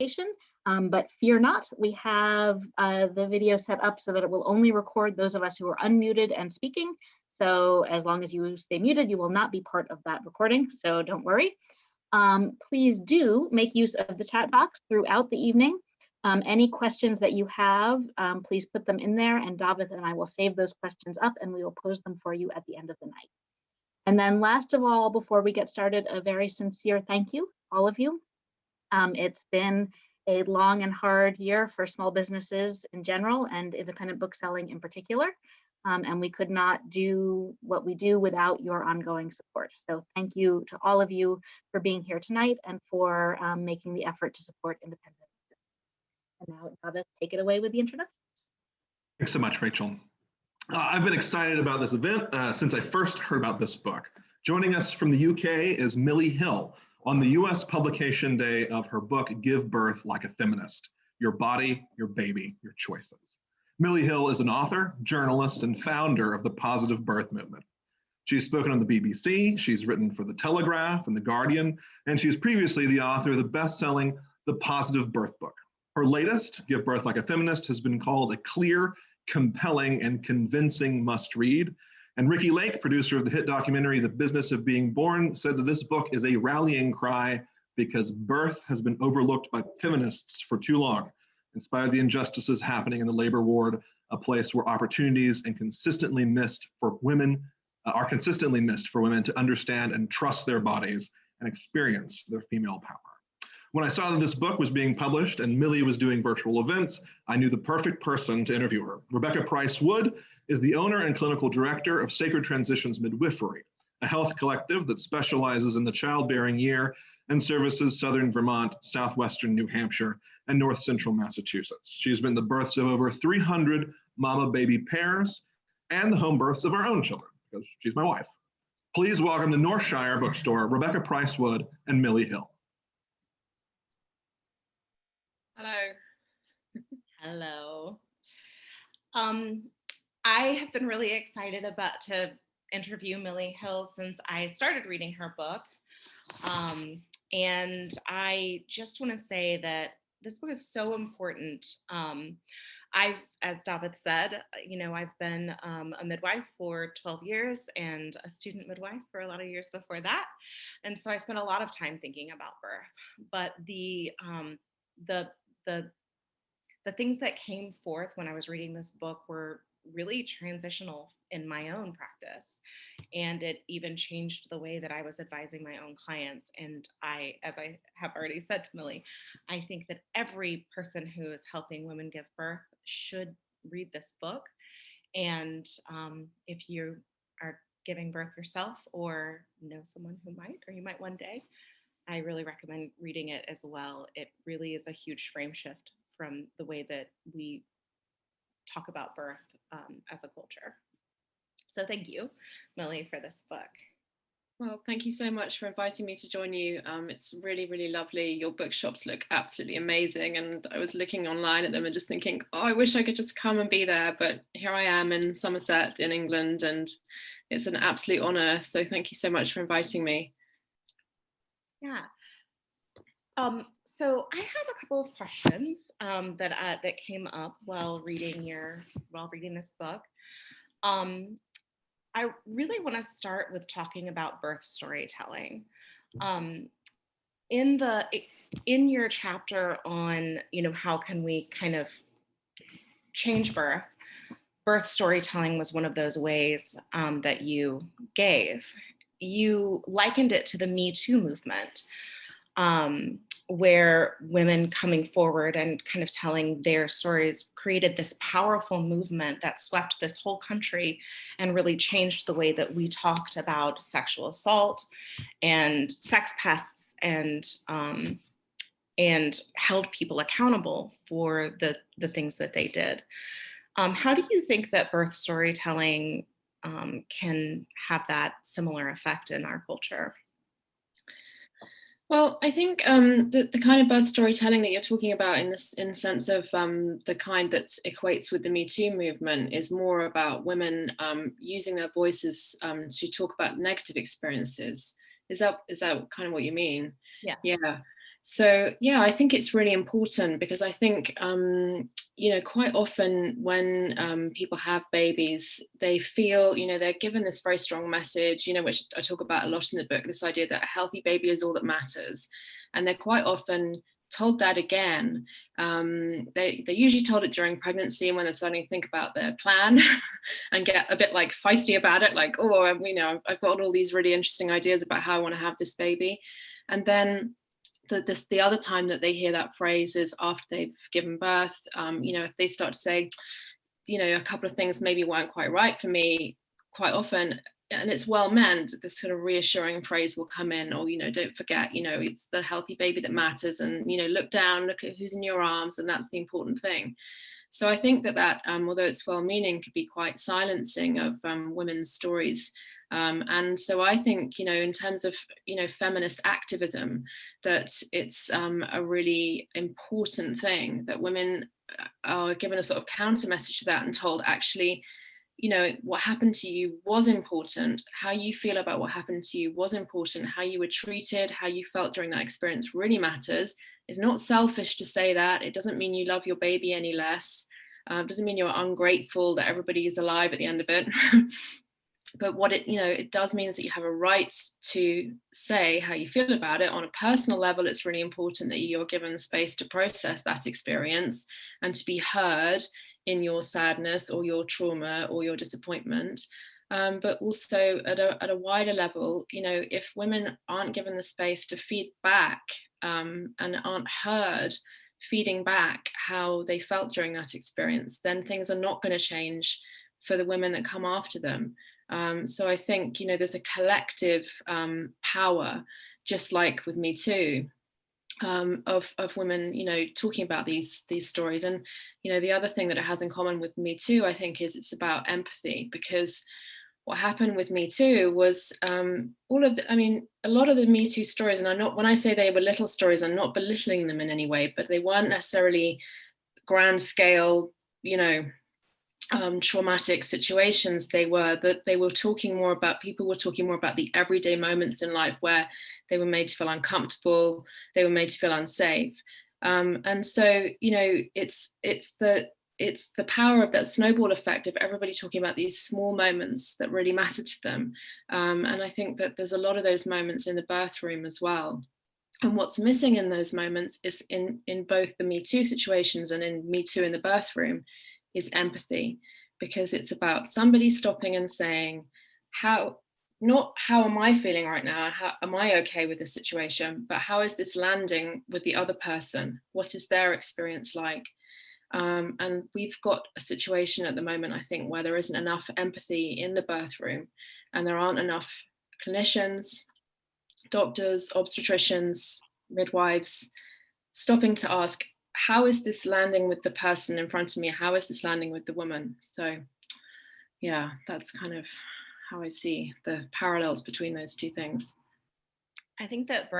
participation. But fear not, we have the video set up so that it will only record those of us who are unmuted and speaking. So as long as you stay muted, you will not be part of that recording, so don't worry. Please do make use of the chat box throughout the evening. Any questions that you have, please put them in there, and Dafydd and I will save those questions up and we will pose them for you at the end of the night. And then last of all, before we get started, a very sincere thank you, all of you. It's been a long and hard year for small businesses in general and independent book selling in particular. And we could not do what we do without your ongoing support. So thank you to all of you for being here tonight and for making the effort to support independent businesses. And now, Dafydd, take it away with the introductions. Thanks so much, Rachel. I've been excited about this event since I first heard about this book. Joining us from the UK is Milli Hill on the US publication day of her book, Give Birth Like a Feminist: Your Body, Your Baby, Your Choices. Milli Hill is an author, journalist, and founder of the positive birth movement. She's spoken on the BBC, she's written for The Telegraph and The Guardian, and she's previously the author of the best-selling The Positive Birth Book. Her latest, Give Birth Like a Feminist, has been called a clear, compelling, and convincing must-read. And Ricky Lake, producer of the hit documentary The Business of Being Born, said that this book is a rallying cry because birth has been overlooked by feminists for too long. In spite of the injustices happening in the labor ward, a place where opportunities and consistently missed for women are consistently missed for women to understand and trust their bodies and experience their female power. When I saw that this book was being published and Milli was doing virtual events, I knew the perfect person to interview her. Rebecca Price Wood is the owner and clinical director of Sacred Transitions Midwifery, a health collective that specializes in the childbearing year and services Southern Vermont, Southwestern New Hampshire, and North Central Massachusetts. She's been the births of over 300 mama-baby pairs and the home births of our own children, because she's my wife. Please welcome the Northshire bookstore, Rebecca Price Wood and Milli Hill. Hello. Hello. I have been really excited to interview Milli Hill since I started reading her book. And I just want to say that this book is so important. As Dafydd said, I've been a midwife for 12 years and a student midwife for a lot of years before that. And so I spent a lot of time thinking about birth. But the things that came forth when I was reading this book were really transitional in my own practice. And it even changed the way that I was advising my own clients. And as I have already said to Milli, I think that every person who is helping women give birth should read this book. And if you are giving birth yourself or know someone who might, or you might one day, I really recommend reading it as well. It really is a huge frame shift from the way that we talk about birth as a culture. So thank you, Milli, for this book. Well, thank you so much for inviting me to join you. It's really, really lovely. Your bookshops look absolutely amazing. And I was looking online at them and just thinking, oh, I wish I could just come and be there. But here I am in Somerset in England, and it's an absolute honor. So thank you so much for inviting me. Yeah. So I have a couple of questions that came up while reading this book. I really want to start with talking about birth storytelling. In your chapter on how can we kind of change birth storytelling was one of those ways that you gave. You likened it to the Me Too movement. Where women coming forward and kind of telling their stories created this powerful movement that swept this whole country and really changed the way that we talked about sexual assault and sex pests and held people accountable for the things that they did. How do you think that birth storytelling can have that similar effect in our culture? Well, I think the kind of birth storytelling that you're talking about in the sense of the kind that equates with the Me Too movement is more about women using their voices to talk about negative experiences. Is that kind of what you mean? Yeah. Yeah. So yeah, I think it's really important, because I think quite often when people have babies, they feel, they're given this very strong message, which I talk about a lot in the book, this idea that a healthy baby is all that matters. And they're quite often told that again. They're usually told it during pregnancy, when they're starting to think about their plan and get a bit like feisty about it, like, oh, I've got all these really interesting ideas about how I want to have this baby. And then the other time that they hear that phrase is after they've given birth. If they start to say, a couple of things maybe weren't quite right for me, quite often, and it's well meant, this sort of reassuring phrase will come in, or don't forget, it's the healthy baby that matters, and look down, look at who's in your arms, and that's the important thing. So I think that although it's well-meaning, could be quite silencing of women's stories. And so I think, in terms of, feminist activism, that it's a really important thing that women are given a sort of counter message to that and told, actually, what happened to you was important. How you feel about what happened to you was important. How you were treated, how you felt during that experience really matters. It's not selfish to say that. It doesn't mean you love your baby any less. It doesn't mean you're ungrateful that everybody is alive at the end of it. But what it does mean is that you have a right to say how you feel about it. On a personal level, it's really important that you're given space to process that experience and to be heard in your sadness or your trauma or your disappointment. But also at a wider level, if women aren't given the space to feed back and aren't heard feeding back how they felt during that experience, then things are not going to change for the women that come after them. So I think, there's a collective power, just like with Me Too, of women, talking about these stories. And, the other thing that it has in common with Me Too, I think, is it's about empathy, because what happened with Me Too was a lot of the Me Too stories, and when I say they were little stories, I'm not belittling them in any way, but they weren't necessarily grand scale, traumatic situations. People were talking more about the everyday moments in life where they were made to feel uncomfortable, they were made to feel unsafe. And so, it's the power of that snowball effect of everybody talking about these small moments that really matter to them. And I think that there's a lot of those moments in the birth room as well. And what's missing in those moments is in both the Me Too situations and in Me Too in the birth room is empathy, because it's about somebody stopping and saying, not how am I feeling right now? How am I okay with this situation? But how is this landing with the other person? What is their experience like? And we've got a situation at the moment, I think, where there isn't enough empathy in the birth room, and there aren't enough clinicians, doctors, obstetricians, midwives, stopping to ask, how is this landing with the person in front of me? How is this landing with the woman? So yeah, that's kind of how I see the parallels between those two things. I think that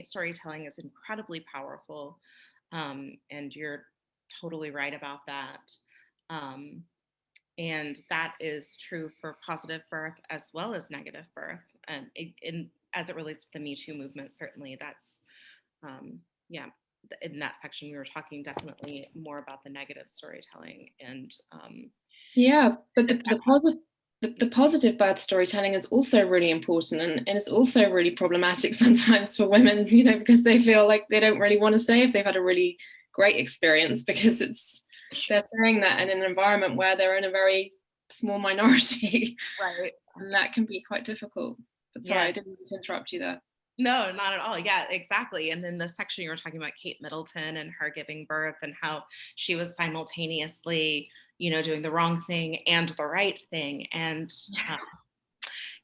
storytelling is incredibly powerful. And you're totally right about that. And that is true for positive birth as well as negative birth. And as it relates to the Me Too movement, certainly that's, in that section we were talking definitely more about the negative storytelling. And but the positive birth storytelling is also really important, and it's also really problematic sometimes for women, because they feel like they don't really want to say if they've had a really great experience, because they're saying that in an environment where they're in a very small minority. Right. And that can be quite difficult. But sorry, I didn't mean to interrupt you there. No, not at all. Yeah, exactly. And then the section you were talking about Kate Middleton and her giving birth and how she was simultaneously, doing the wrong thing and the right thing. And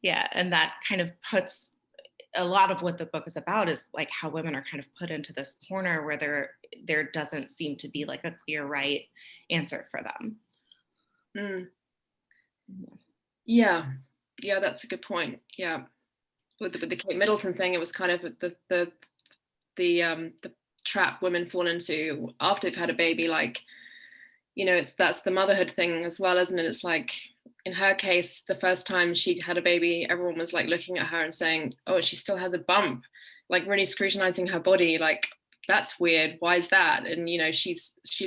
and that kind of puts a lot of what the book is about is like how women are kind of put into this corner where there doesn't seem to be like a clear right answer for them. Yeah, that's a good point. Yeah. With the Kate Middleton thing, it was kind of the trap women fall into after they've had a baby. Like, that's the motherhood thing as well, isn't it? It's like in her case, the first time she'd had a baby, everyone was like looking at her and saying, "Oh, she still has a bump," like really scrutinizing her body. Like, that's weird. Why is that? And, you know, she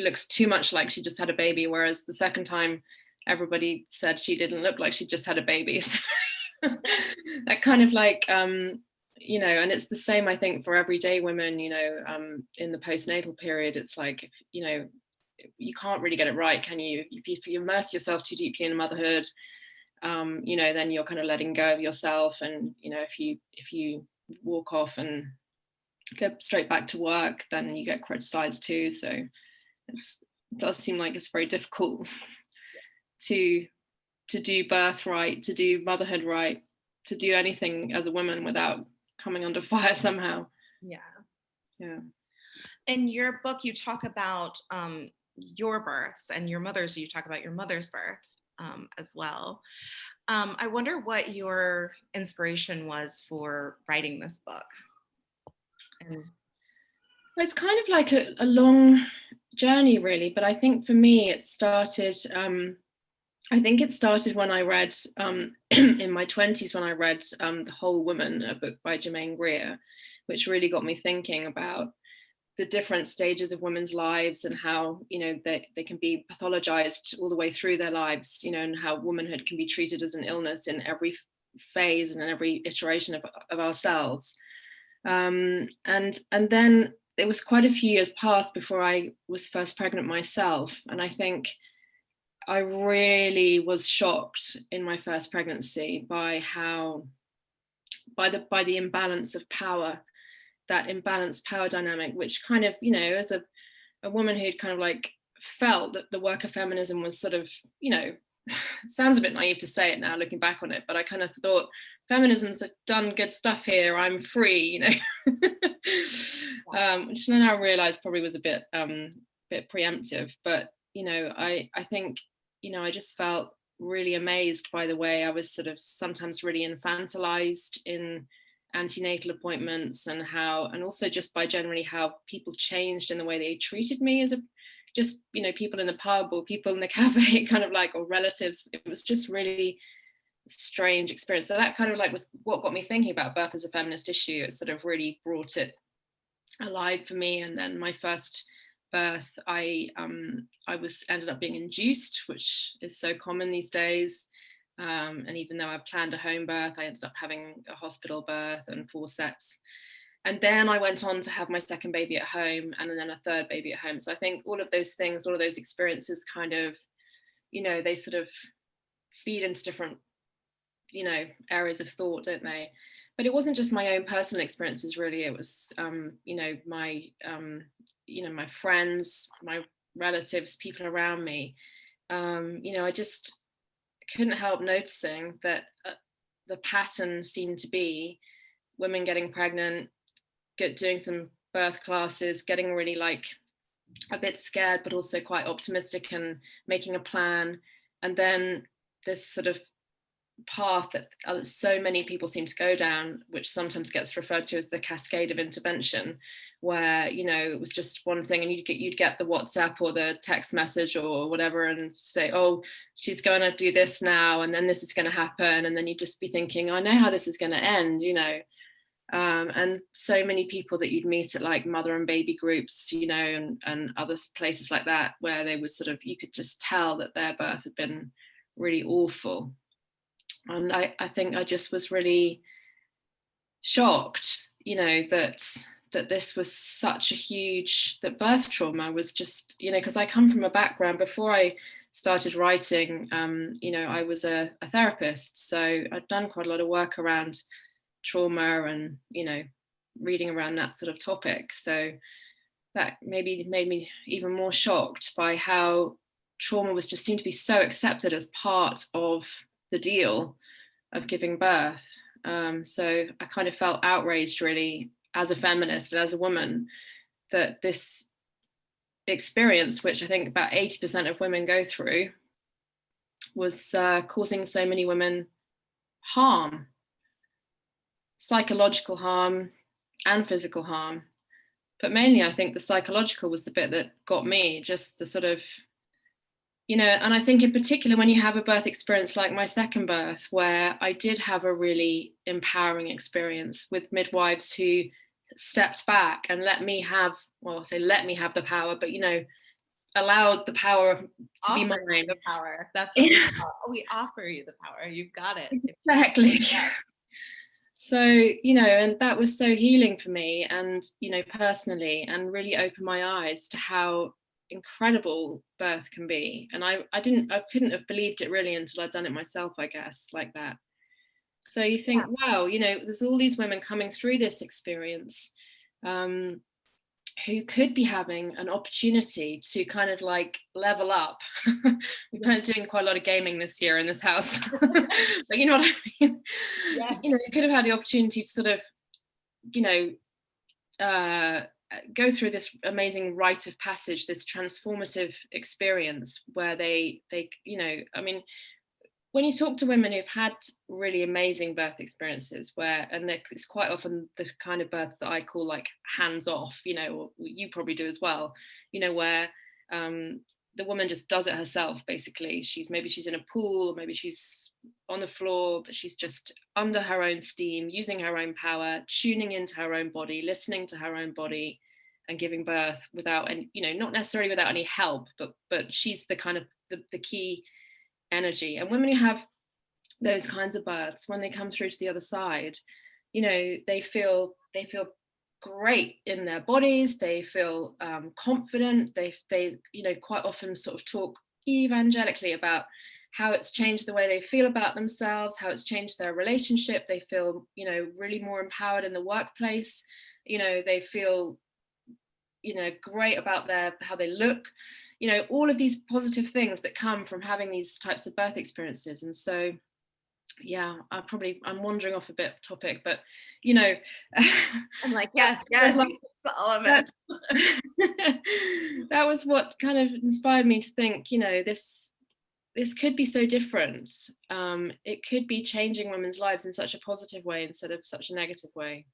looks too much like she just had a baby, whereas the second time everybody said she didn't look like she just had a baby. So that kind of like, you know, and it's the same, I think, for everyday women, you know, in the postnatal period. It's like, you know, you can't really get it right, can you? If you immerse yourself too deeply in motherhood, you know, then you're kind of letting go of yourself. And, you know, if you walk off and go straight back to work, then you get criticized too. So it does seem like it's very difficult to do birth right, to do motherhood right, to do anything as a woman without coming under fire somehow. Yeah. In your book, you talk about your births and your mother's. You talk about your mother's birth as well. I wonder what your inspiration was for writing this book. And it's kind of like a long journey, really. But I think for me, it started. I think it started when I read, in my 20s, when I read The Whole Woman, a book by Germaine Greer, which really got me thinking about the different stages of women's lives and how, you know, they can be pathologized all the way through their lives, you know, and how womanhood can be treated as an illness in every phase and in every iteration of ourselves. And then it was quite a few years past before I was first pregnant myself. And I think I really was shocked in my first pregnancy by the imbalance of power, that imbalanced power dynamic, which kind of, you know, as a woman who'd kind of like felt that the work of feminism was sort of, you know, it sounds a bit naive to say it now looking back on it, but I kind of thought feminism's done good stuff here, I'm free, you know. Which I now realize probably was a bit preemptive, but, you know, I think, you know, I just felt really amazed by the way I was sort of sometimes really infantilized in antenatal appointments, and also just by generally how people changed in the way they treated me as just, you know, people in the pub or people in the cafe, kind of like, or relatives. It was just really strange experience. So that kind of like was what got me thinking about birth as a feminist issue. It sort of really brought it alive for me. And then my first birth, I ended up being induced, which is so common these days. And even though I planned a home birth, I ended up having a hospital birth and forceps. And then I went on to have my second baby at home, and then a third baby at home. So I think all of those things, all of those experiences kind of, you know, they sort of feed into different, you know, areas of thought, don't they? But it wasn't just my own personal experiences, really. It was, you know, my friends, my relatives, people around me. You know, I just couldn't help noticing that the pattern seemed to be women getting pregnant, doing some birth classes, getting really like a bit scared, but also quite optimistic and making a plan. And then this sort of path that so many people seem to go down, which sometimes gets referred to as the cascade of intervention, where, you know, it was just one thing and you'd get the WhatsApp or the text message or whatever and say, oh, she's going to do this now, and then this is going to happen, and then you'd just be thinking, I know how this is going to end, you know. And so many people that you'd meet at like mother and baby groups, you know, and other places like that, where they was sort of, you could just tell that their birth had been really awful. And I think I just was really shocked, you know, that this was such a huge, that birth trauma was just, you know, because I come from a background before I started writing, you know, I was a therapist. So I'd done quite a lot of work around trauma and, you know, reading around that sort of topic. So that maybe made me even more shocked by how trauma was just seemed to be so accepted as part of the deal of giving birth. So I kind of felt outraged, really, as a feminist and as a woman, that this experience, which I think about 80% of women go through, was causing so many women harm, psychological harm and physical harm. But mainly I think the psychological was the bit that got me, just the sort of, you know, and I think in particular when you have a birth experience like my second birth, where I did have a really empowering experience with midwives who stepped back and let me have, well, I'll say let me have the power, but, you know, allowed the power to be mine. The power. That's what we offer you the power. You've got it. Exactly. So, you know, and that was so healing for me, and, you know, personally, and really opened my eyes to how incredible birth can be. And I couldn't have believed it really until I'd done it myself, I guess, like that. So you think, wow, you know, there's all these women coming through this experience, who could be having an opportunity to kind of like level up. We've been doing quite a lot of gaming this year in this house, but you know what I mean? Yeah. You know, they could have had the opportunity to sort of, you know, go through this amazing rite of passage, this transformative experience where they, you know, I mean, when you talk to women who've had really amazing birth experiences where, and it's quite often the kind of births that I call like hands off, you know, or you probably do as well, you know, where the woman just does it herself, basically. Maybe she's in a pool, or maybe she's on the floor, but she's just under her own steam, using her own power, tuning into her own body, listening to her own body, and giving birth without any, you know, not necessarily without any help, but she's the kind of the key energy. And women who have those kinds of births, when they come through to the other side, you know, they feel great in their bodies, they feel confident, they you know, quite often sort of talk evangelically about how it's changed the way they feel about themselves, how it's changed their relationship. They feel, you know, really more empowered in the workplace, you know, they feel, you know, great about how they look, you know, all of these positive things that come from having these types of birth experiences. And so, yeah, I'm wandering off a bit topic, but, you know, I'm like, yes, it's all of it. That was what kind of inspired me to think, you know, this could be so different. It could be changing women's lives in such a positive way instead of such a negative way.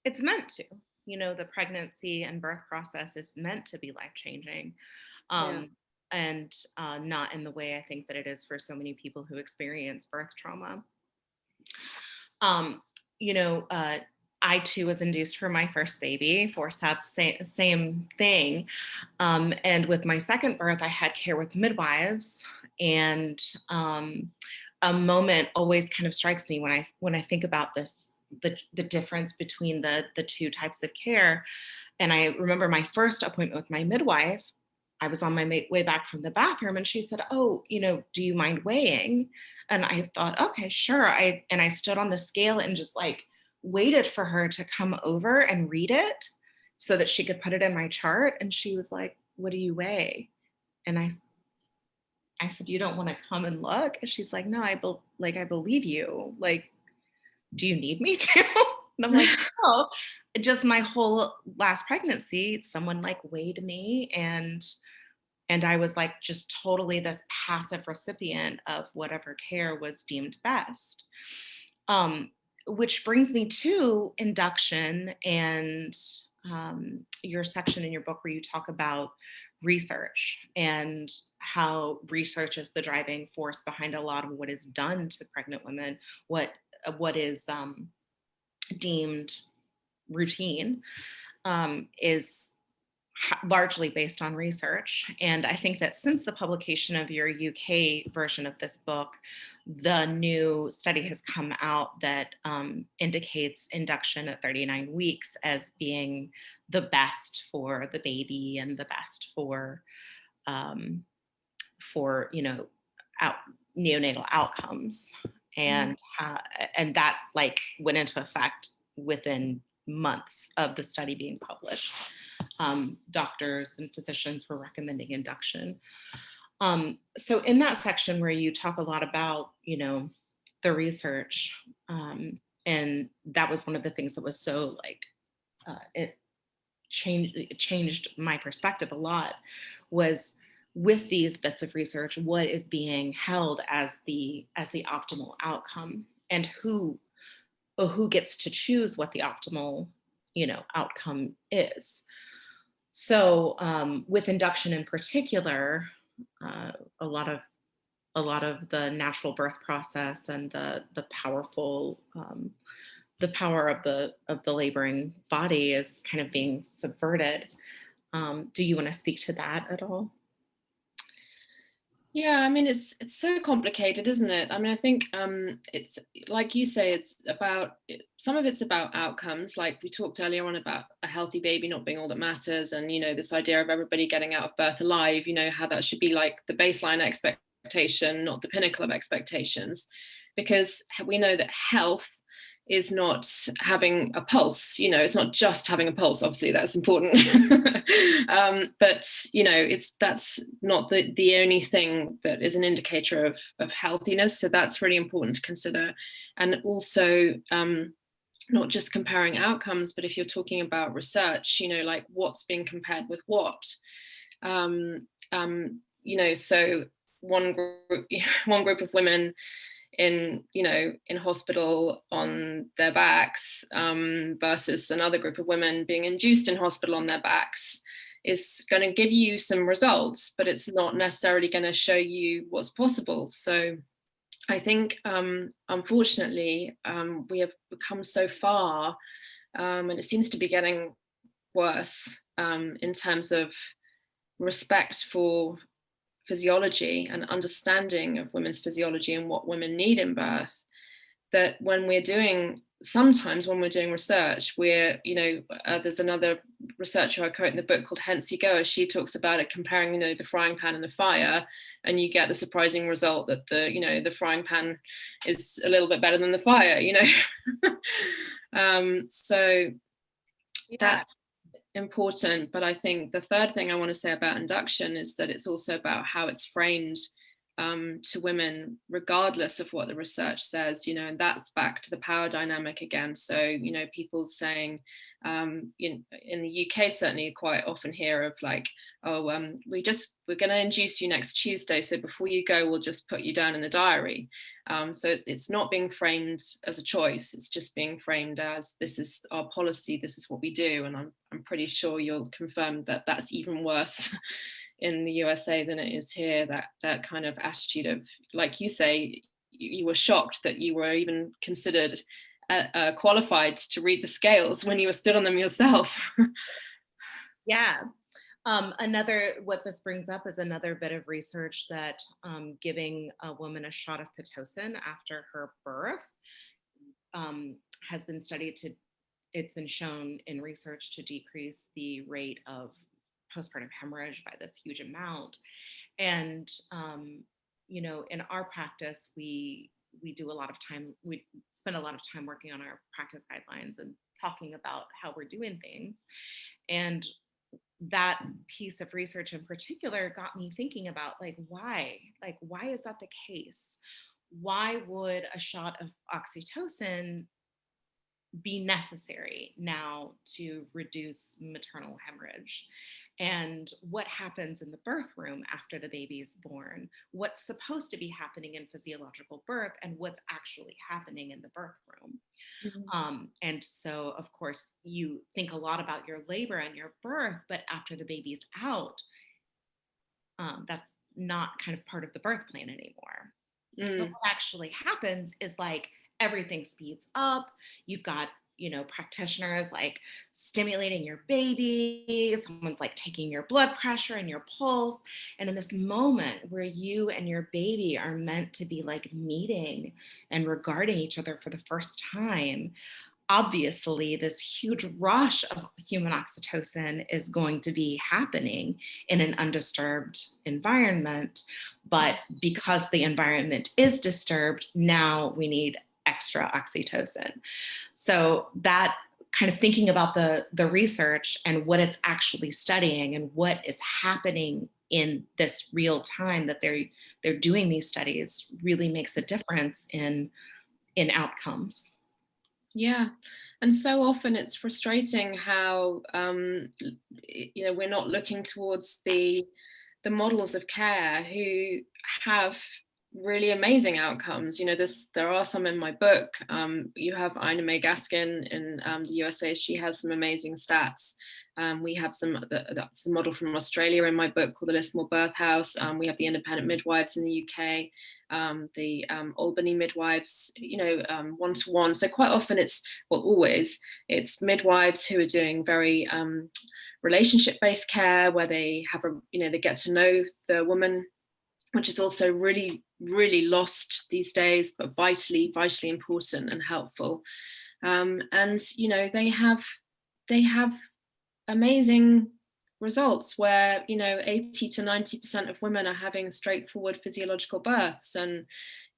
It's meant to, you know, the pregnancy and birth process is meant to be life-changing. And not in the way I think that it is for so many people who experience birth trauma. You know, I too was induced for my first baby, forceps, same thing. And with my second birth, I had care with midwives, and a moment always kind of strikes me when I think about this, the difference between the two types of care. And I remember my first appointment with my midwife. I was on my way back from the bathroom, and she said, "Oh, you know, do you mind weighing?" And I thought, okay, sure. I stood on the scale and just like waited for her to come over and read it so that she could put it in my chart. And she was like, "What do you weigh?" And I said, "You don't want to come and look?" And she's like, "No, I believe you. Like, do you need me to?" And I'm like, "Oh, just my whole last pregnancy, someone like weighed me, and I was like just totally this passive recipient of whatever care was deemed best." Which brings me to induction and your section in your book where you talk about research and how research is the driving force behind a lot of what is done to pregnant women, what is deemed routine, is largely based on research. And I think that since the publication of your UK version of this book, the new study has come out that indicates induction at 39 weeks as being the best for the baby and the best for you know, neonatal outcomes. And that like went into effect within months of the study being published. Doctors and physicians were recommending induction. So in that section where you talk a lot about, you know, the research, and that was one of the things that was so like, it changed my perspective a lot, was with these bits of research, what is being held as the optimal outcome, and who gets to choose what the optimal, you know, outcome is. So with induction in particular, a lot of the natural birth process and the powerful the power of the laboring body is kind of being subverted. Do you want to speak to that at all? Yeah, I mean, it's so complicated, isn't it? I mean, I think it's like you say, it's about, some of it's about outcomes, like we talked earlier on about a healthy baby not being all that matters, and this idea of everybody getting out of birth alive, how that should be like the baseline expectation, not the pinnacle of expectations, because we know that health is not having a pulse, it's not just having a pulse, obviously that's important. But that's not the only thing that is an indicator of healthiness. So that's really important to consider. And also not just comparing outcomes, but if you're talking about research, like what's being compared with what. So one group of women in hospital on their backs versus another group of women being induced in hospital on their backs is going to give you some results, but it's not necessarily going to show you what's possible. So I think unfortunately we have become so far, and it seems to be getting worse in terms of respect for physiology and understanding of women's physiology and what women need in birth, that sometimes when we're doing research, there's another researcher I quote in the book called Hensi Goer. She talks about it comparing, the frying pan and the fire, and you get the surprising result that the frying pan is a little bit better than the fire, So yeah. That's important. But I think the third thing I want to say about induction is that it's also about how it's framed to women, regardless of what the research says, and that's back to the power dynamic again. So, people saying in the UK, certainly quite often hear of like, oh, we're going to induce you next Tuesday. So before you go, we'll just put you down in the diary. So it's not being framed as a choice. It's just being framed as, this is our policy. This is what we do. And I'm pretty sure you'll confirm that that's even worse in the USA than it is here, that kind of attitude of, like you say, you were shocked that you were even considered qualified to read the scales when you were stood on them yourself. Yeah. What this brings up is another bit of research that giving a woman a shot of Pitocin after her birth has been studied it's been shown in research to decrease the rate of postpartum hemorrhage by this huge amount. And, in our practice, we spend a lot of time working on our practice guidelines and talking about how we're doing things. And that piece of research in particular got me thinking about why is that the case? Why would a shot of oxytocin be necessary now to reduce maternal hemorrhage? And what happens in the birth room after the baby's born? What's supposed to be happening in physiological birth and what's actually happening in the birth room? Mm-hmm. And so, of course, you think a lot about your labor and your birth, but after the baby's out, that's not kind of part of the birth plan anymore. But what actually happens is everything speeds up. You've got practitioners stimulating your baby, someone's taking your blood pressure and your pulse. And in this moment where you and your baby are meant to be meeting and regarding each other for the first time, obviously this huge rush of human oxytocin is going to be happening in an undisturbed environment. But because the environment is disturbed, now we need extra oxytocin. So that kind of thinking about the research and what it's actually studying and what is happening in this real time that they're doing these studies really makes a difference in outcomes. Yeah. And so often it's frustrating how, we're not looking towards the models of care who have really amazing outcomes. There are some in my book. You have Ina May Gaskin in the USA. She has some amazing stats We have that's a model from Australia in my book called the Lismore Birth House. We have the independent midwives in the UK, the Albany midwives, one-to-one. So quite often always it's midwives who are doing very relationship-based care, where they have they get to know the woman, which is also really, really lost these days, but vitally important and helpful. And they have amazing results where 80 to 90% of women are having straightforward physiological births, and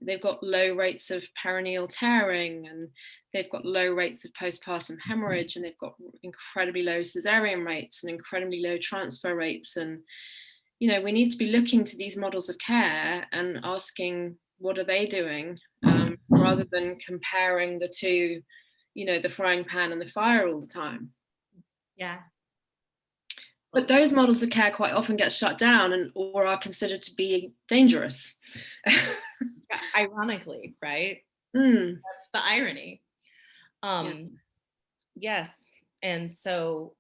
they've got low rates of perineal tearing, and they've got low rates of postpartum hemorrhage, and they've got incredibly low cesarean rates and incredibly low transfer rates. And we need to be looking to these models of care and asking, what are they doing, rather than comparing the two, the frying pan and the fire all the time. Yeah. But those models of care quite often get shut down or are considered to be dangerous. Yeah, ironically, right? That's the irony. Yes. And so,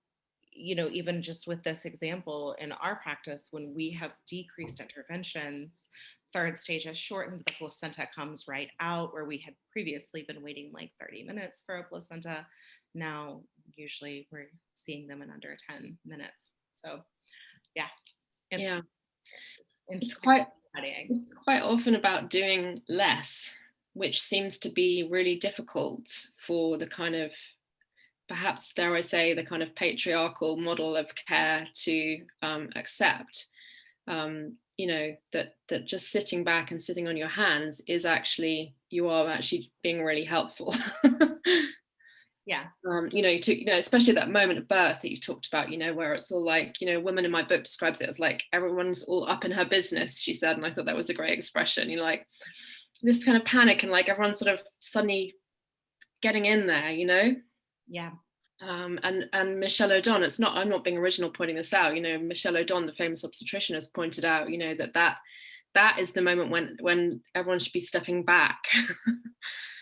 even just with this example in our practice, when we have decreased interventions, third stage has shortened, the placenta comes right out, where we had previously been waiting like 30 minutes for a placenta. Now, usually we're seeing them in under 10 minutes. So, yeah. Yeah. It's quite often about doing less, which seems to be really difficult for the kind of, perhaps, dare I say, the kind of patriarchal model of care to accept. That just sitting back and sitting on your hands is actually, you are actually being really helpful. Yeah. Especially that moment of birth that you talked about, where it's all like, woman in my book describes it as like everyone's all up in her business, she said, and I thought that was a great expression. Like this kind of panic, and like everyone's sort of suddenly getting in there, Yeah. And Michelle O'Don, I'm not being original pointing this out, Michelle O'Don, the famous obstetrician, has pointed out, that is the moment when everyone should be stepping back.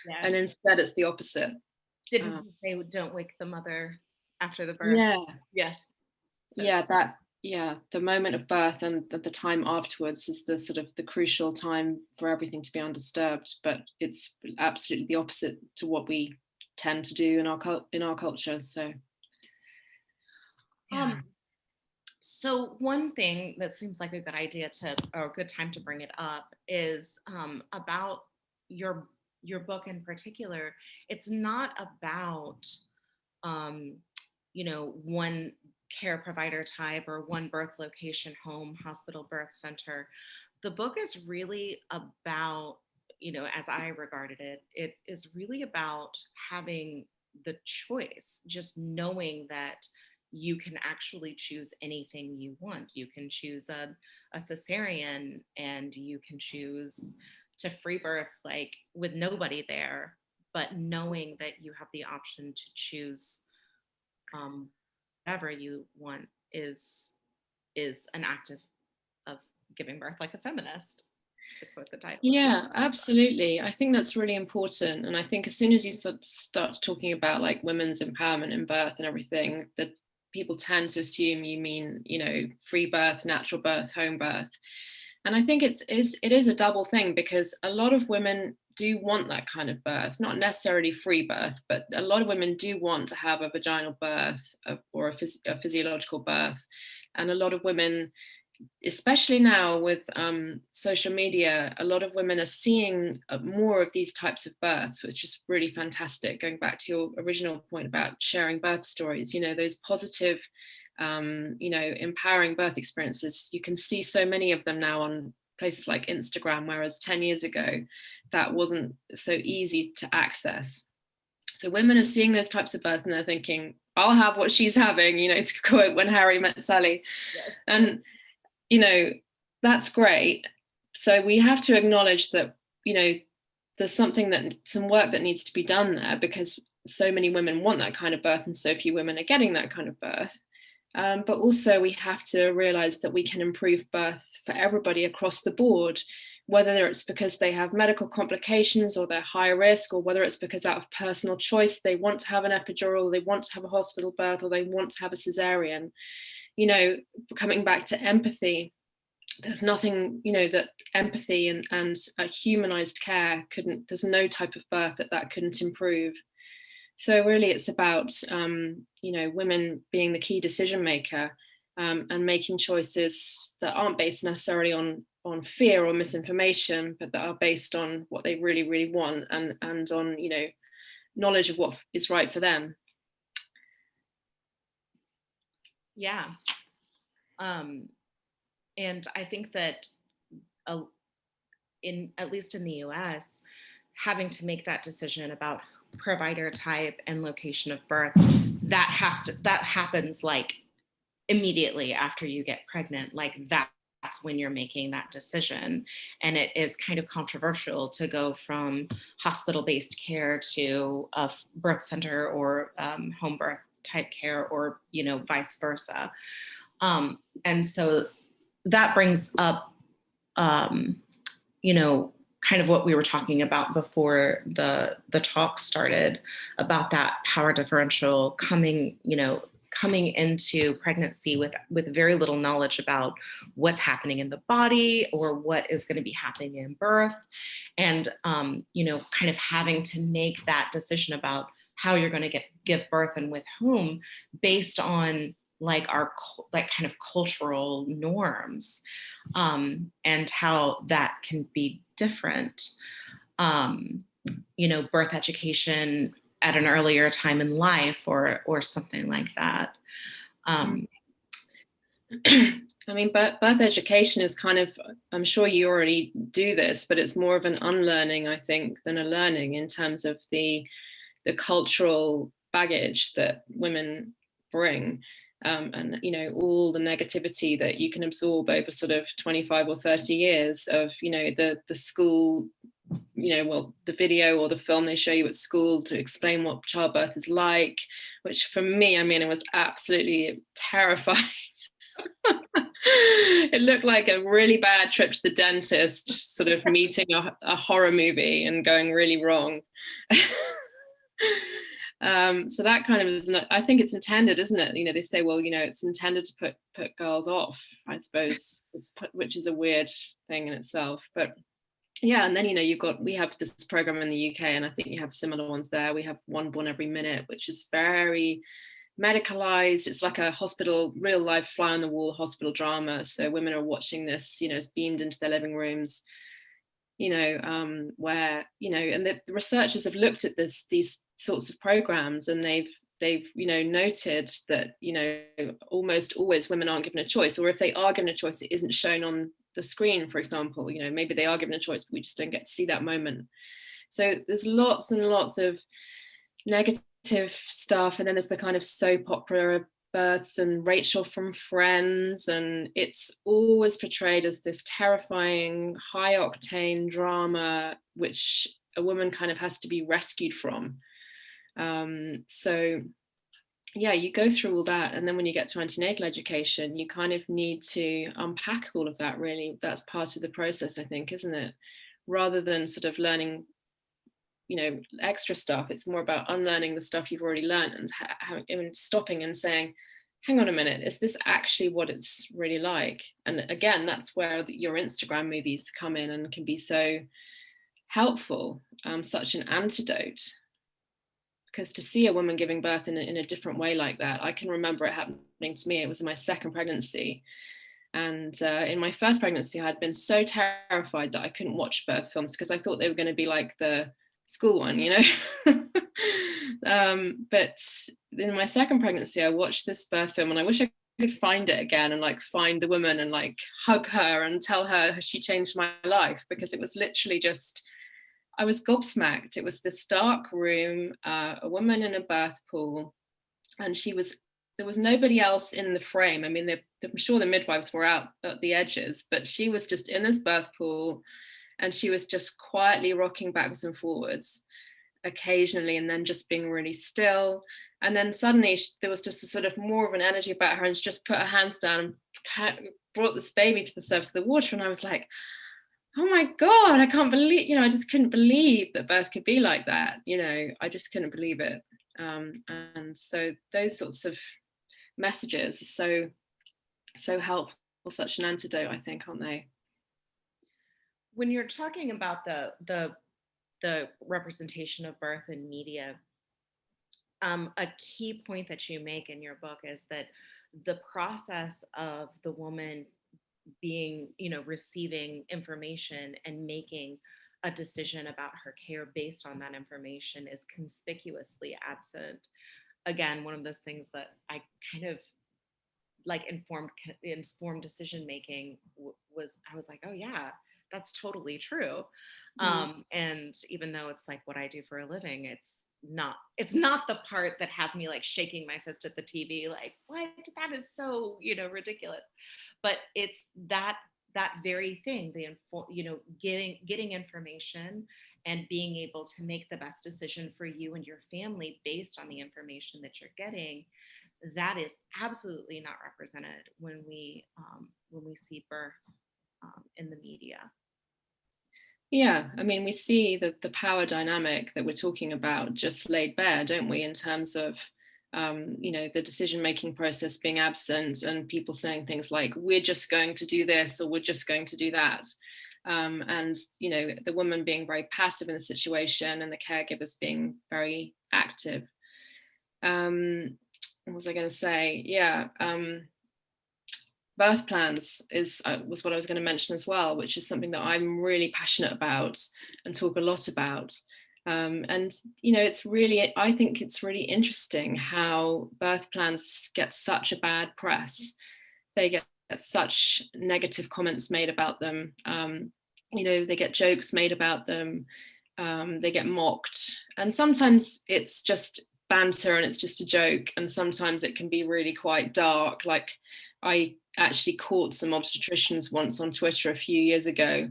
Yes. And instead it's the opposite. Didn't you say don't wake the mother after the birth? Yeah. Yes. So. The moment of birth and the time afterwards is the sort of the crucial time for everything to be undisturbed, but it's absolutely the opposite to what we tend to do in our culture. So yeah. So one thing that seems like a good idea or a good time to bring it up is about your book in particular. It's not about one care provider type or one birth location, home, hospital, birth center. The book is really about, as I regarded it, it is really about having the choice, just knowing that you can actually choose anything you want. You can choose a cesarean, and you can choose to free birth, like with nobody there, but knowing that you have the option to choose whatever you want is an act of giving birth, like a feminist, to quote the title. Yeah, absolutely. I think that's really important. And I think as soon as you start talking about like women's empowerment in birth and everything, that people tend to assume you mean, free birth, natural birth, home birth. And I think it is a double thing, because a lot of women do want that kind of birth, not necessarily free birth, but a lot of women do want to have a vaginal birth or a physiological birth. And a lot of women, especially now with social media, a lot of women are seeing more of these types of births, which is really fantastic. Going back to your original point about sharing birth stories, those positive, empowering birth experiences, you can see so many of them now on places like Instagram, whereas 10 years ago, that wasn't so easy to access. So women are seeing those types of births and they're thinking, I'll have what she's having, to quote When Harry Met Sally. Yes. And that's great. So we have to acknowledge that, there's some work that needs to be done there, because so many women want that kind of birth and so few women are getting that kind of birth. But also we have to realize that we can improve birth for everybody across the board whether it's because they have medical complications or they're high risk, or whether it's because out of personal choice, they want to have an epidural, they want to have a hospital birth, or they want to have a cesarean. You know, coming back to empathy, there's nothing, you know, that empathy and humanized care couldn't, there's no type of birth that couldn't improve. So really it's about, you know, women being the key decision maker, and making choices that aren't based necessarily on fear or misinformation, but that are based on what they really, really want, and on, you know, knowledge of what is right for them. Yeah. And I think that at least in the US, having to make that decision about provider type and location of birth, that happens like immediately after you get pregnant. Like that's when you're making that decision. And it is kind of controversial to go from hospital-based care to a birth center or home birth type care, or, you know, vice versa. And so that brings up, you know, kind of what we were talking about before the talk started, about that power differential coming into pregnancy with very little knowledge about what's happening in the body or what is going to be happening in birth. And, you know, kind of having to make that decision about how you're going to give birth and with whom, based on like our kind of cultural norms, and how that can be different. You know, birth education at an earlier time in life, or something like that. I mean, birth education is kind of, I'm sure you already do this, but it's more of an unlearning, I think, than a learning, in terms of the cultural baggage that women bring. And, you know, all the negativity that you can absorb over sort of 25 or 30 years of, you know, the school, you know, well, the video or the film they show you at school to explain what childbirth is like, which for me, I mean, it was absolutely terrifying. It looked like a really bad trip to the dentist, sort of meeting a horror movie and going really wrong. So that kind of is, I think it's intended, isn't it? You know, they say, well, you know, it's intended to put girls off, I suppose, which is a weird thing in itself. But yeah, and then, you know, we have this program in the UK, and I think you have similar ones there. We have One Born Every Minute, which is very medicalized. It's like a hospital, real life fly on the wall hospital drama. So women are watching this, you know, it's beamed into their living rooms, you know, where, you know, and the researchers have looked at these sorts of programs, and they've you know, noted that, you know, almost always women aren't given a choice, or if they are given a choice, it isn't shown on the screen, for example. You know, maybe they are given a choice, but we just don't get to see that moment. So there's lots and lots of negative stuff, and then there's the kind of soap opera births and Rachel from Friends, and it's always portrayed as this terrifying high octane drama which a woman kind of has to be rescued from. So yeah, you go through all that, and then when you get to antenatal education, you kind of need to unpack all of that. Really, that's part of the process, I think, isn't it? Rather than sort of learning, you know, extra stuff, it's more about unlearning the stuff you've already learned, and stopping and saying, hang on a minute, is this actually what it's really like? And again, that's where your Instagram movies come in and can be so helpful, such an antidote. Because to see a woman giving birth in a different way like that, I can remember it happening to me. It was in my second pregnancy. And in my first pregnancy, I had been so terrified that I couldn't watch birth films because I thought they were going to be like the school one, you know. But in my second pregnancy, I watched this birth film, and I wish I could find it again and like find the woman and like hug her and tell her she changed my life, because it was literally just, I was gobsmacked. It was this dark room, a woman in a birth pool, and there was nobody else in the frame. I mean, I'm sure the midwives were out at the edges, but she was just in this birth pool, and she was just quietly rocking backwards and forwards occasionally, and then just being really still. And then suddenly there was just a sort of more of an energy about her, and she just put her hands down and brought this baby to the surface of the water. And I was like, oh my God, I can't believe, I just couldn't believe that birth could be like that. I just couldn't believe it. And so those sorts of messages are so helpful, such an antidote, I think, aren't they? When you're talking about the representation of birth in media, a key point that you make in your book is that the process of the woman being, receiving information and making a decision about her care based on that information is conspicuously absent. Again, one of those things that I kind of like informed decision making was, I was like, oh yeah, that's totally true. And even though it's like what I do for a living, it's not the part that has me like shaking my fist at the TV, like, what? That is so, ridiculous. But it's that very thing, getting information and being able to make the best decision for you and your family based on the information that you're getting. That is absolutely not represented when we see birth in the media. Yeah, I mean, we see the power dynamic that we're talking about just laid bare, don't we, in terms of the decision-making process being absent and people saying things like, we're just going to do this or we're just going to do that. And the woman being very passive in the situation and the caregivers being very active. What was I going to say? Yeah. Birth plans was what I was going to mention as well, which is something that I'm really passionate about and talk a lot about. And I think it's really interesting how birth plans get such a bad press. They get such negative comments made about them. They get jokes made about them. They get mocked, and sometimes it's just banter and it's just a joke, and sometimes it can be really quite dark. Like, I actually caught some obstetricians once on Twitter a few years ago,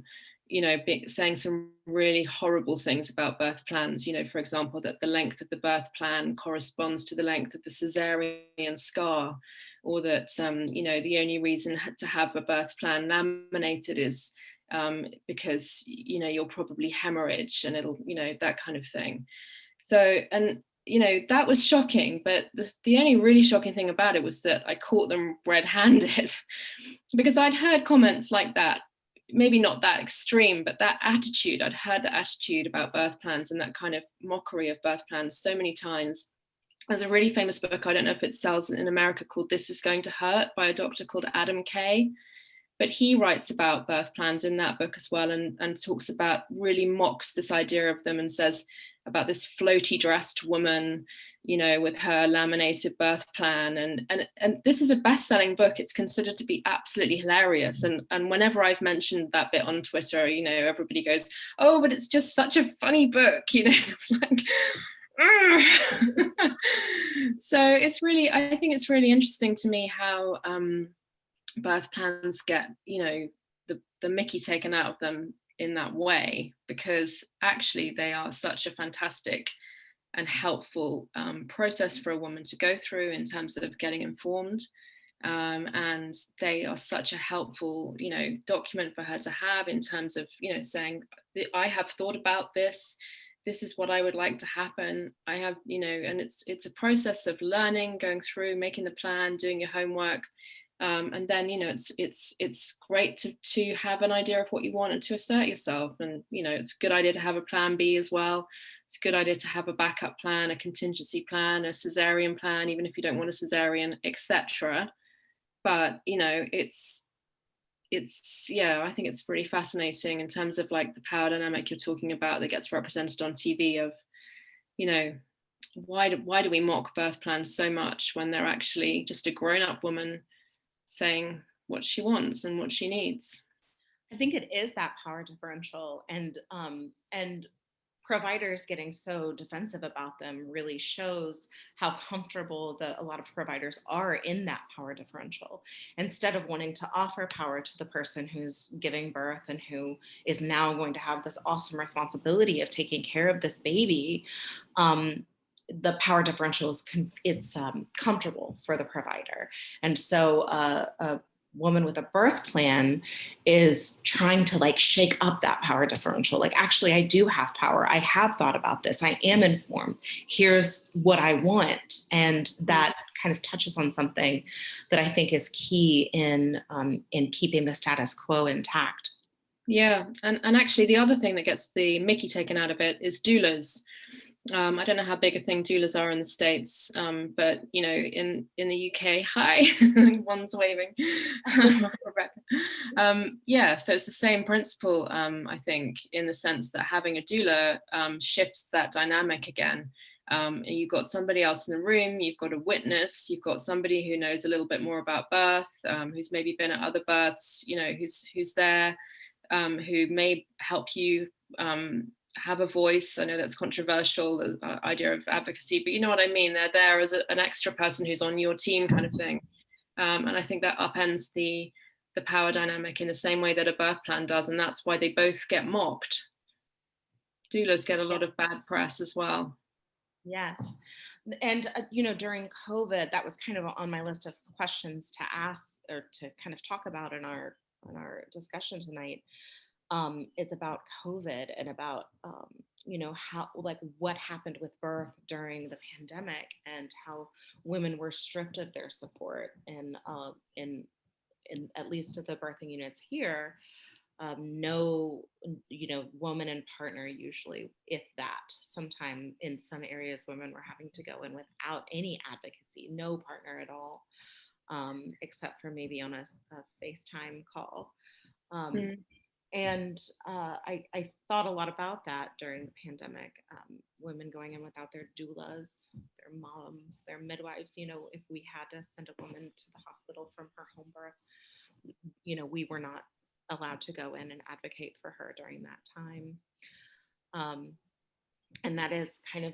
saying some really horrible things about birth plans. For example, that the length of the birth plan corresponds to the length of the cesarean scar, or that, the only reason to have a birth plan laminated is because, you'll probably hemorrhage and it'll, that kind of thing. So, and that was shocking, but the only really shocking thing about it was that I caught them red-handed because I'd heard comments like that, maybe not that extreme, but that attitude, I'd heard that attitude about birth plans and that kind of mockery of birth plans so many times. There's a really famous book, I don't know if it sells in America, called This Is Going to Hurt by a doctor called Adam Kay. But he writes about birth plans in that book as well, and talks about, really mocks this idea of them and says about this floaty dressed woman, with her laminated birth plan. And this is a best-selling book. It's considered to be absolutely hilarious. And whenever I've mentioned that bit on Twitter, everybody goes, oh, but it's just such a funny book, it's like, so I think it's really interesting to me how birth plans get, the mickey taken out of them in that way, because actually they are such a fantastic and helpful process for a woman to go through in terms of getting informed. And they are such a helpful, document for her to have in terms of, saying, I have thought about this. This is what I would like to happen. I have, and it's a process of learning, going through, making the plan, doing your homework. And then, it's great to have an idea of what you want and to assert yourself. And, it's a good idea to have a plan B as well. It's a good idea to have a backup plan, a contingency plan, a cesarean plan, even if you don't want a cesarean, etc. But, it's I think it's really fascinating in terms of like the power dynamic you're talking about that gets represented on TV of, why do we mock birth plans so much when they're actually just a grown-up woman saying what she wants and what she needs? I think it is that power differential, and providers getting so defensive about them really shows how comfortable a lot of providers are in that power differential, instead of wanting to offer power to the person who's giving birth and who is now going to have this awesome responsibility of taking care of this baby. The power differential is comfortable for the provider. And so woman with a birth plan is trying to like shake up that power differential. Like, actually, I do have power. I have thought about this. I am informed. Here's what I want. And that kind of touches on something that I think is key in keeping the status quo intact. Yeah, and actually the other thing that gets the mickey taken out of it is doulas. I don't know how big a thing doulas are in the States, but you know, in the UK, hi, one's waving, Rebecca. Yeah, so it's the same principle, I think, in the sense that having a doula shifts that dynamic again. You've got somebody else in the room, you've got a witness, you've got somebody who knows a little bit more about birth, who's maybe been at other births, you know, who's there, who may help you have a voice. I know that's controversial, the idea of advocacy, but you know what I mean. They're there as an extra person who's on your team kind of thing. And I think that upends the power dynamic in the same way that a birth plan does. And that's why they both get mocked. Doulas get a lot of bad press as well. Yes. And, you know, during COVID, that was kind of on my list of questions to ask or to kind of talk about in our discussion tonight. Is about COVID and about, you know, how, like, what happened with birth during the pandemic and how women were stripped of their support. And in at least at the birthing units here, no, you know, woman and partner usually, if that. Sometime in some areas, women were having to go in without any advocacy, no partner at all, except for maybe on a FaceTime call. And I thought a lot about that during the pandemic. Women going in without their doulas, their moms, their midwives. You know, if we had to send a woman to the hospital from her home birth, you know, we were not allowed to go in and advocate for her during that time. And that is kind of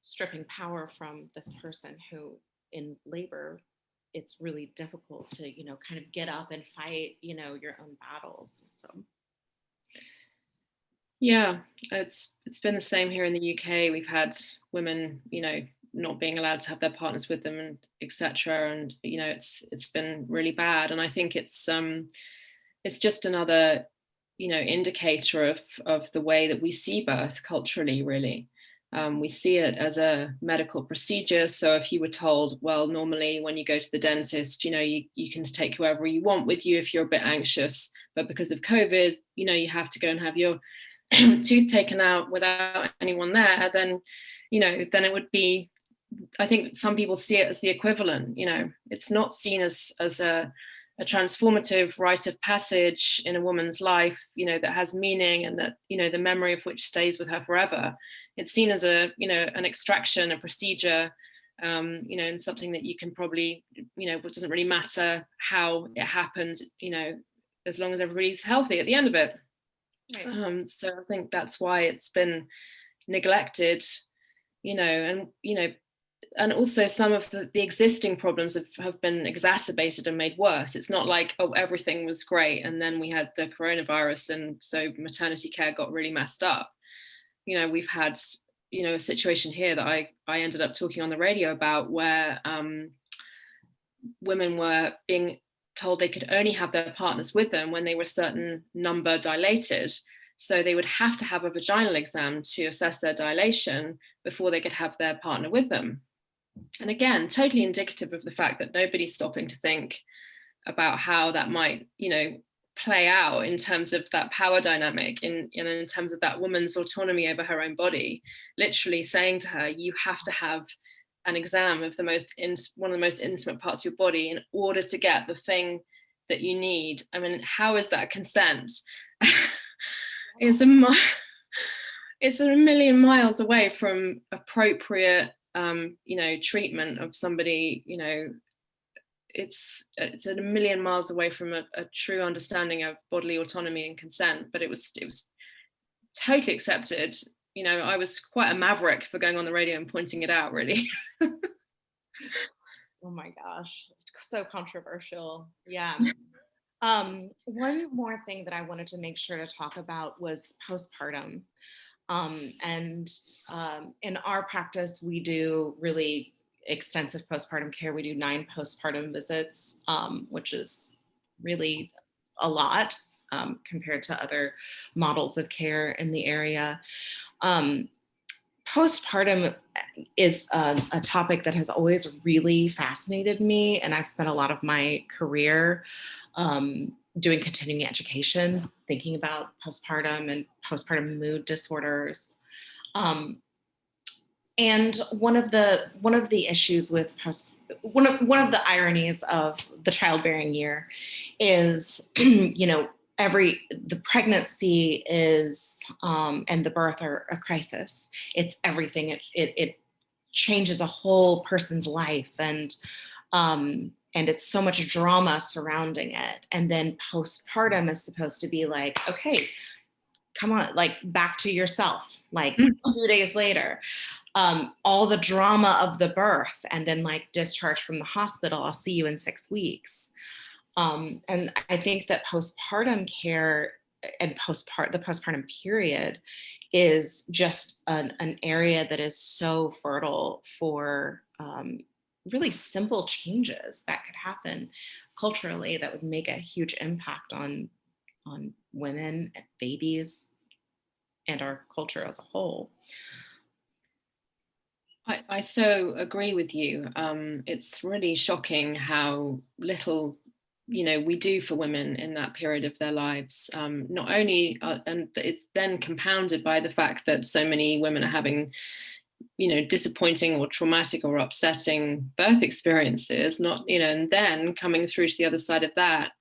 stripping power from this person who in labor, it's really difficult to, you know, kind of get up and fight, you know, your own battles. So. Yeah, it's been the same here in the UK. We've had women, you know, not being allowed to have their partners with them and etc. And, you know, it's been really bad. And I think it's just another, you know, indicator of the way that we see birth culturally, really. We see it as a medical procedure. So if you were told, well, normally when you go to the dentist, you know, you can take whoever you want with you if you're a bit anxious, but because of COVID, you know, you have to go and have your tooth taken out without anyone there, then, you know, then it would be, I think some people see it as the equivalent, you know, it's not seen as a transformative rite of passage in a woman's life, you know, that has meaning and that, you know, the memory of which stays with her forever. It's seen as a, you know, an extraction, a procedure, you know, and something that you can probably, you know, it doesn't really matter how it happened, you know, as long as everybody's healthy at the end of it. Right. So I think that's why it's been neglected, you know, and, you know, and also some of the existing problems have been exacerbated and made worse. It's not like, oh, everything was great and then we had the coronavirus and so maternity care got really messed up. You know, we've had, you know, a situation here that I ended up talking on the radio about where women were being told they could only have their partners with them when they were a certain number dilated. So they would have to have a vaginal exam to assess their dilation before they could have their partner with them. And again, totally indicative of the fact that nobody's stopping to think about how that might, you know, play out in terms of that power dynamic, in terms of that woman's autonomy over her own body, literally saying to her, you have to have an exam of one of the most intimate parts of your body in order to get the thing that you need. I mean, how is that consent? It's a million miles away from appropriate, you know, treatment of somebody. You know, it's a million miles away from a true understanding of bodily autonomy and consent. But it was totally accepted. You know, I was quite a maverick for going on the radio and pointing it out, really. Oh my gosh, so controversial. Yeah. One more thing that I wanted to make sure to talk about was postpartum. And in our practice, we do really extensive postpartum care. We do 9 postpartum visits, which is really a lot compared to other models of care in the area. Postpartum is a topic that has always really fascinated me, and I've spent a lot of my career doing continuing education, thinking about postpartum and postpartum mood disorders. And one of the issues with one of the ironies of the childbearing year is, you know, the pregnancy is and the birth are a crisis. It's everything. It changes a whole person's life, and it's so much drama surrounding it. And then postpartum is supposed to be like, okay, come on, like back to yourself, like 2 days later. All the drama of the birth, and then like discharge from the hospital, I'll see you in 6 weeks. And I think that postpartum care and the postpartum period is just an area that is so fertile for really simple changes that could happen culturally that would make a huge impact on women, babies, and our culture as a whole. I so agree with you. It's really shocking how little, you know, we do for women in that period of their lives. Not only, and it's then compounded by the fact that so many women are having, you know, disappointing or traumatic or upsetting birth experiences, not, you know, and then coming through to the other side of that,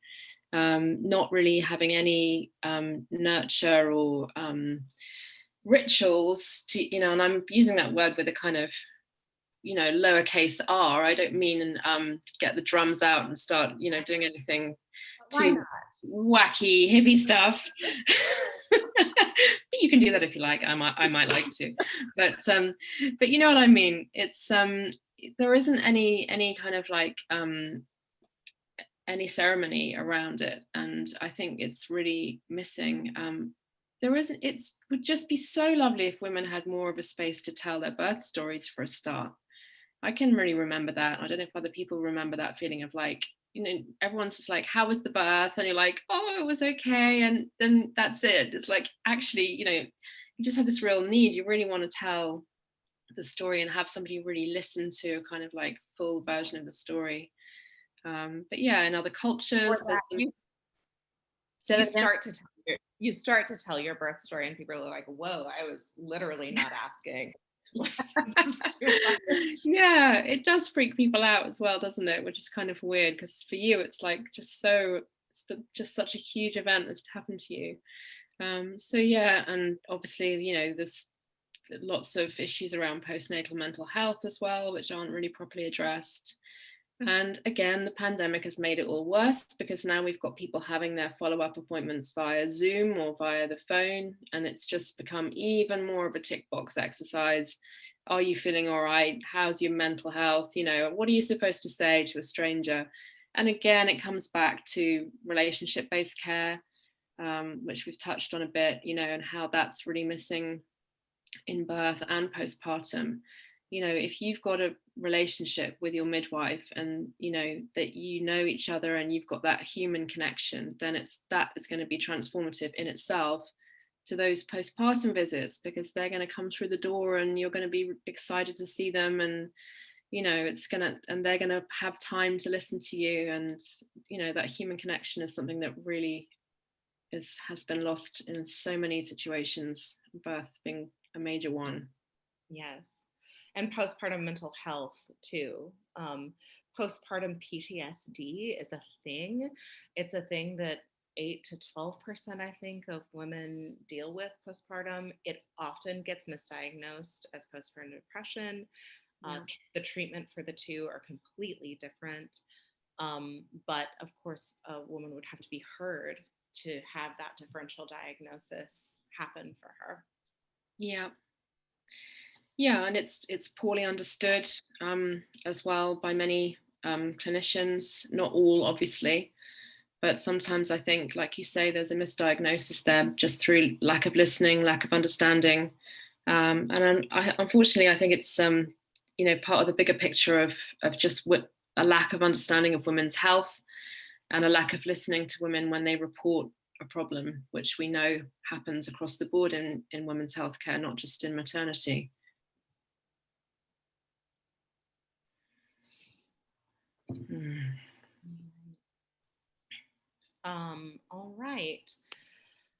not really having any nurture or rituals to, you know, and I'm using that word with a kind of, you know, lowercase r. I don't mean get the drums out and start, you know, doing anything too wacky hippie stuff. But you can do that if you like. I might like to, but you know what I mean. It's there isn't any kind of like any ceremony around it, and I think it's really missing. It would just be so lovely if women had more of a space to tell their birth stories for a start. I can really remember that. I don't know if other people remember that feeling of like, you know, everyone's just like, how was the birth? And you're like, oh, it was okay. And then that's it. It's like, actually, you know, you just have this real need. You really want to tell the story and have somebody really listen to a kind of like full version of the story. But yeah, in other cultures, you start to tell your birth story and people are like, whoa, I was literally not asking. Yeah, it does freak people out as well, doesn't it? Which is kind of weird, because for you it's like it's just such a huge event that's happened to you. So yeah, and obviously, you know, there's lots of issues around postnatal mental health as well, which aren't really properly addressed. And again, the pandemic has made it all worse, because now we've got people having their follow-up appointments via Zoom or via the phone, and it's just become even more of a tick box exercise. Are you feeling all right? How's your mental health? You know, what are you supposed to say to a stranger? And again, it comes back to relationship-based care, which we've touched on a bit, you know, and how that's really missing in birth and postpartum. You know, if you've got a relationship with your midwife and, you know, that you know each other and you've got that human connection, then that is going to be transformative in itself to those postpartum visits, because they're going to come through the door and you're going to be excited to see them, and, you know, and they're going to have time to listen to you. And, you know, that human connection is something that really has been lost in so many situations, birth being a major one. Yes. And postpartum mental health too. Postpartum PTSD is a thing. It's a thing that 8 to 12%, I think, of women deal with postpartum. It often gets misdiagnosed as postpartum depression. The treatment for the two are completely different. But of course, a woman would have to be heard to have that differential diagnosis happen for her. Yeah. Yeah, and it's poorly understood as well by many clinicians, not all, obviously, but sometimes I think, like you say, there's a misdiagnosis there just through lack of listening, lack of understanding. And unfortunately, I think it's, you know, part of the bigger picture of just a lack of understanding of women's health and a lack of listening to women when they report a problem, which we know happens across the board in women's healthcare, not just in maternity. All right.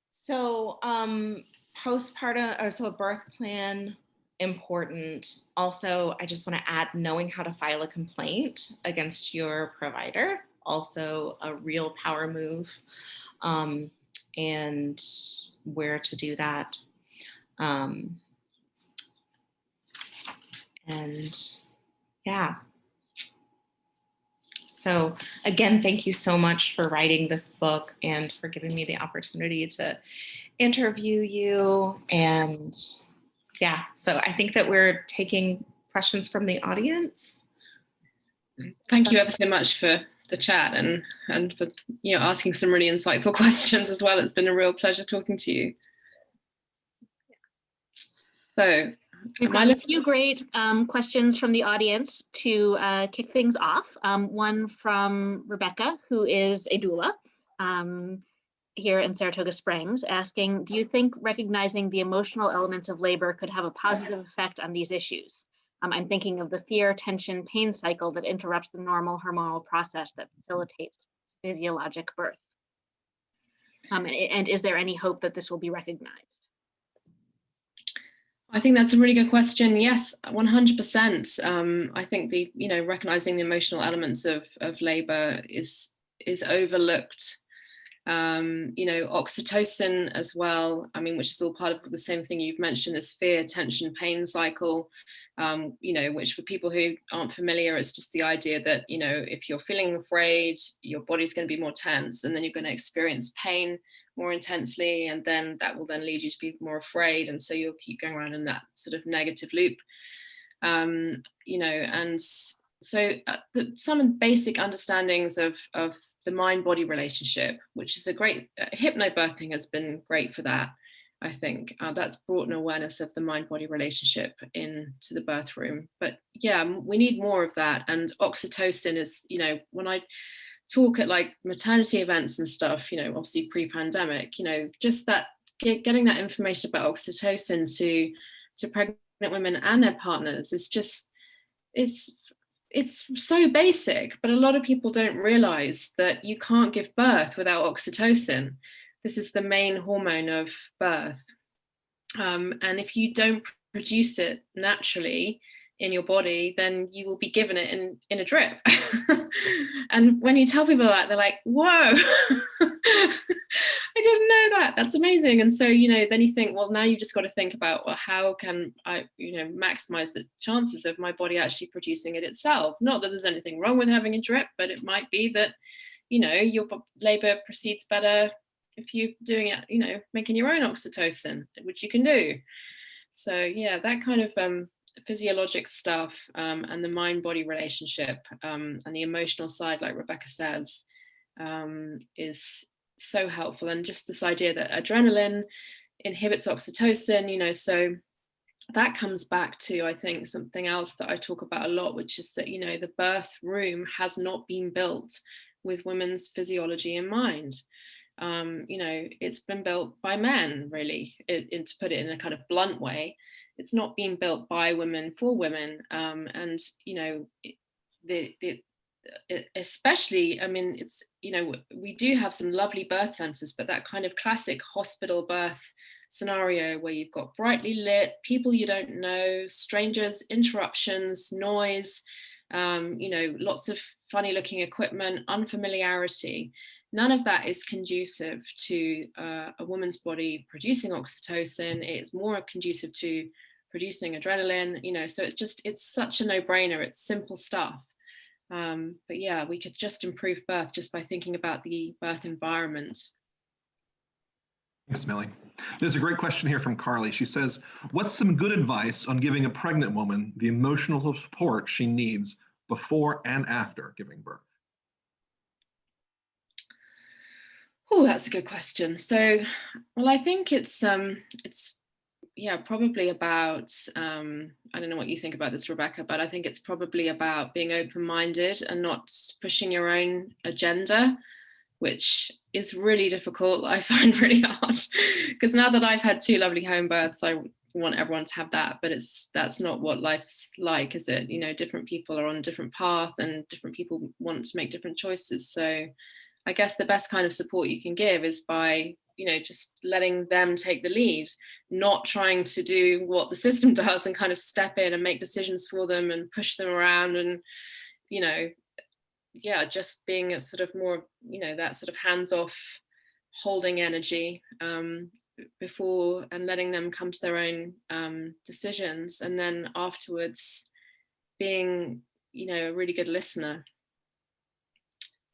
So postpartum, so a birth plan, important. Also, I just want to add knowing how to file a complaint against your provider, also a real power move, and where to do that. And yeah. So again, thank you so much for writing this book and for giving me the opportunity to interview you. And yeah, so I think that we're taking questions from the audience. Thank you ever so much for the chat and for asking some really insightful questions as well. It's been a real pleasure talking to you. So we've got a few great questions from the audience to kick things off. One from Rebecca, who is a doula here in Saratoga Springs, asking, do you think recognizing the emotional elements of labor could have a positive effect on these issues? I'm thinking of the fear, tension, pain cycle that interrupts the normal hormonal process that facilitates physiologic birth. And is there any hope that this will be recognized? I think that's a really good question. Yes, 100%. I think recognizing the emotional elements of labor is overlooked. Oxytocin as well, which is all part of the same thing you've mentioned, as fear, tension, pain cycle, which for people who aren't familiar, it's just the idea that, if you're feeling afraid, your body's going to be more tense, and then you're going to experience pain more intensely, and then that will then lead you to be more afraid, and so you'll keep going around in that sort of negative loop. And so some basic understandings of the mind-body relationship, which is a great, hypnobirthing has been great for that, I think. That's brought an awareness of the mind-body relationship into the birth room. But yeah, we need more of that. And oxytocin is, when I talk at like maternity events and stuff, obviously pre-pandemic, just that getting that information about oxytocin to pregnant women and their partners is just, it's so basic, but a lot of people don't realize that you can't give birth without oxytocin. This is the main hormone of birth. And if you don't produce it naturally in your body, then you will be given it in a drip. And when you tell people that, they're like, whoa, I didn't know that. That's amazing. And so, then you think, well, now you've just got to think about, well, how can I, maximize the chances of my body actually producing it itself? Not that there's anything wrong with having a drip, but it might be that, your labor proceeds better if you're doing it, making your own oxytocin, which you can do. So yeah, that kind of physiologic stuff, and the mind-body relationship, and the emotional side, like Rebecca says, is so helpful. And just this idea that adrenaline inhibits oxytocin, so that comes back to, I think, something else that I talk about a lot, which is that, the birth room has not been built with women's physiology in mind. It's been built by men, really, to put it in a kind of blunt way. It's not being built by women for women. And, especially, it's, we do have some lovely birth centers, but that kind of classic hospital birth scenario where you've got brightly lit, people you don't know, strangers, interruptions, noise, lots of funny looking equipment, unfamiliarity. None of that is conducive to a woman's body producing oxytocin. It's more conducive to producing adrenaline, so it's such a no-brainer. It's simple stuff. But yeah, we could just improve birth just by thinking about the birth environment. Thanks, Millie. There's a great question here from Carly. She says, what's some good advice on giving a pregnant woman the emotional support she needs before and after giving birth? Oh, that's a good question. So, well, I think it's probably about, I don't know what you think about this, Rebecca, but I think it's probably about being open-minded and not pushing your own agenda. which is really difficult. I find really hard because now that I've had 2 lovely home births, I want everyone to have that, but that's not what life's like, is it? You know, different people are on a different path and different people want to make different choices. So I guess the best kind of support you can give is by, you know, just letting them take the lead, not trying to do what the system does and kind of step in and make decisions for them and push them around, and, you know, yeah, just being a sort of more, you know, that sort of hands-off holding energy before, and letting them come to their own decisions, and then afterwards being, you know, a really good listener.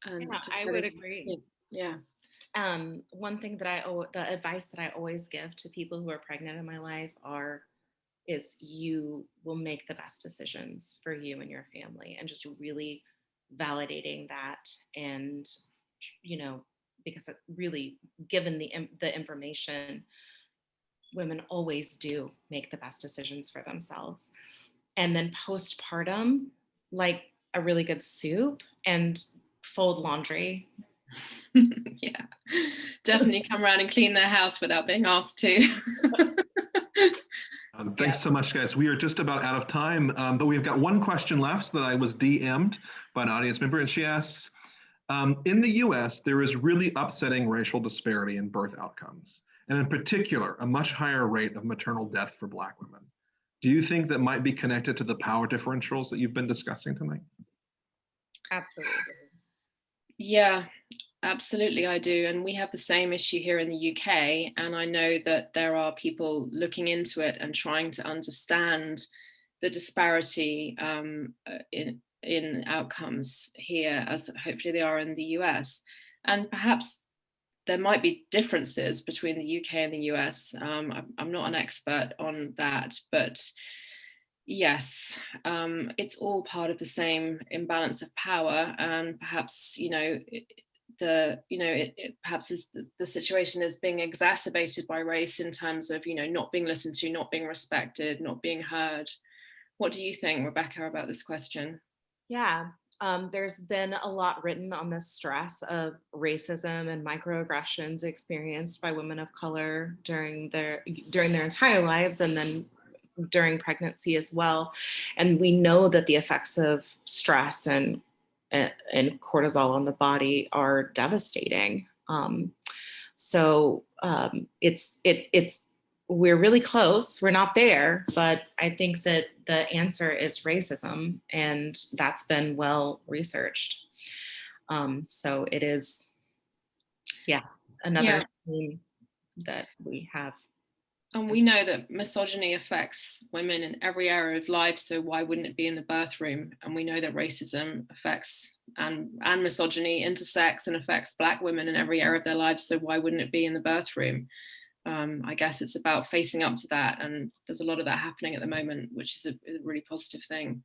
And yeah, I would agree. Yeah. One thing that the advice that I always give to people who are pregnant in my life is you will make the best decisions for you and your family, and just really validating that. And, you know, because it really, given the information, women always do make the best decisions for themselves. And then postpartum, like a really good soup and fold laundry. Yeah, definitely come around and clean their house without being asked to. Thanks so much, guys. We are just about out of time, but we've got one question left that I was DM'd by an audience member, and she asks, in the US, there is really upsetting racial disparity in birth outcomes, and in particular, a much higher rate of maternal death for Black women. Do you think that might be connected to the power differentials that you've been discussing tonight? Absolutely. Yeah, absolutely, I do. And we have the same issue here in the UK. And I know that there are people looking into it and trying to understand the disparity in outcomes here, as hopefully they are in the US. And perhaps there might be differences between the UK and the US. I'm not an expert on that, but yes, it's all part of the same imbalance of power, and perhaps, you know, perhaps the situation is being exacerbated by race in terms of, you know, not being listened to, not being respected, not being heard. What do you think, Rebecca, about this question? Yeah, there's been a lot written on the stress of racism and microaggressions experienced by women of color during their entire lives, and then during pregnancy as well. And we know that the effects of stress and cortisol on the body are devastating. We're really close. We're not there, but I think that the answer is racism, and that's been well researched. So it is, another theme that we have. And we know that misogyny affects women in every area of life, so why wouldn't it be in the birth room? And we know that racism affects and misogyny intersects and affects Black women in every area of their lives, so why wouldn't it be in the birth room? I guess it's about facing up to that, and there's a lot of that happening at the moment, which is a really positive thing.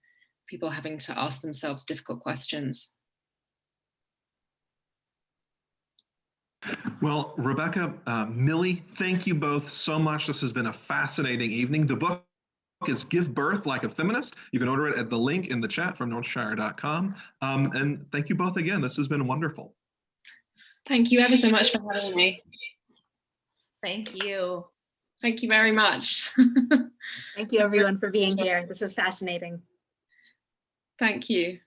People having to ask themselves difficult questions. Well, Rebecca, Millie, thank you both so much. This has been a fascinating evening. The book is Give Birth Like a Feminist. You can order it at the link in the chat from northshire.com. And thank you both again. This has been wonderful. Thank you ever so much for having me. Thank you. Thank you very much. Thank you everyone for being here. This was fascinating. Thank you.